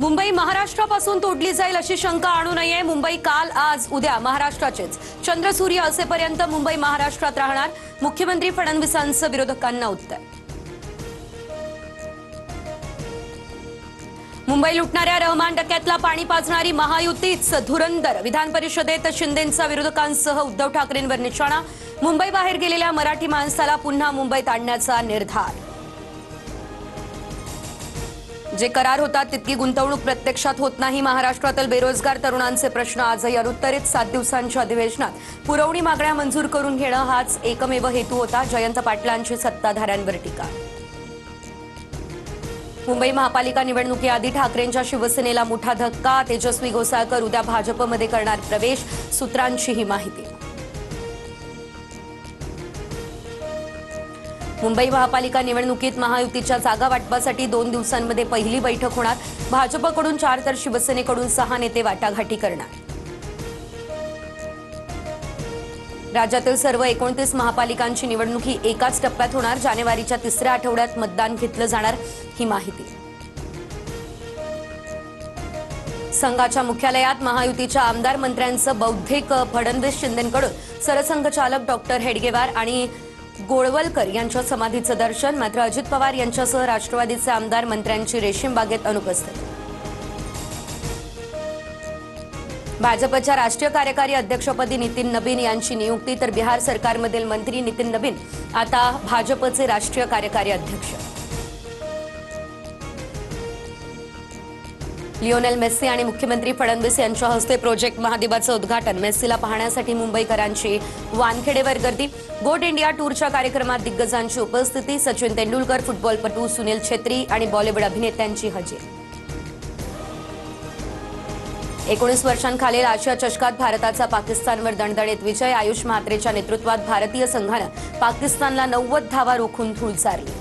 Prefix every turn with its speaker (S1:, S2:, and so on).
S1: मुंबई महाराष्ट्रापासून तोडली जाईल अशी शंका आणू नये। मुंबई काल आज उद्या महाराष्ट्राचेच। चंद्रसूर्य असेपर्यंत मुंबई महाराष्ट्रात राहणार। मुख्यमंत्री फडणवीसांचं विरोधकांना उत्तर। मुंबई लुटणाऱ्या रहमान डकॅतला पाणी पाजणारी महायुतीच धुरंदर। विधान परिषदेत शिंदेंचा विरोधकांसह उद्धव ठाकरेंवर निशाणा। मुंबई बाहेर गेलेल्या मराठी माणसाला पुन्हा मुंबईत आणण्याचा निर्धार। जे करार होतात तितकी गुंतवणूक प्रत्यक्षात होत नाही। महाराष्ट्रातील बेरोजगार तरुणांचे प्रश्न आजही अनुत्तरित। 7 दिवसांच्या अधिवेशनात पुरवणी मागण्या मंजूर करून घेणं हाच एकमेव हेतू होता। जयंत पाटलांची सत्ताधाऱ्यांवर टीका। मुंबई महापालिका निवडणुकीआधी ठाकरेंच्या शिवसेनेला मोठा धक्का। तेजस्वी गोसाळकर उद्या भाजपमध्ये करणार प्रवेश। सूत्रांची ही माहिती। मुंबई महापालिका निवडणुकीत महायुतीच्या जागा वाटपासाठी 2 दिवसांमध्ये पहिली बैठक होणार। भाजपकडून 4 तर शिवसेनेकडून 6 नेते वाटाघाटी करणार। राज्यातील सर्व 29 महापालिकांची निवडणूक ही एकाच टप्प्यात होणार। जानेवारीच्या 3ऱ्या आठवड्यात मतदान घेतलं जाणार, ही माहिती। संघाच्या मुख्यालयात महायुतीच्या आमदार मंत्र्यांचं बौद्धिक फडणवीस शिंदेंकडून सरसंघचालक डॉक्टर हेडगेवार आणि गोळवलकर यांच्या समाधीचं दर्शन। मात्र अजित पवार यांच्यासह राष्ट्रवादीचे आमदार मंत्र्यांची रेशीम बागेत अनुपस्थित। भाजपच्या राष्ट्रीय कार्यकारी अध्यक्षपदी नितीन नबीन यांची नियुक्ती, तर बिहार सरकारमधील मंत्री नितीन नबीन आता भाजपचे राष्ट्रीय कार्यकारी अध्यक्ष। लिओनेल मेस्सी आणि मुख्यमंत्री फडणवीस यांच्या हस्ते प्रोजेक्ट महादीपाचं उद्घाटन। मेस्सीला पाहण्यासाठी मुंबईकरांची वानखेडेवर गर्दी। गोट इंडिया टूरच्या कार्यक्रमात दिग्गजांची उपस्थिती। सचिन तेंडुलकर, फुटबॉलपटू सुनील छेत्री आणि बॉलिवूड अभिनेत्यांची हजेरी। 19 वर्षांखालील आशिया चषकात भारताचा पाकिस्तानवर दणदणीत विजय। आयुष म्हात्रेच्या नेतृत्वात भारतीय संघानं पाकिस्तानला 90 धावा रोखून धूळ चारली।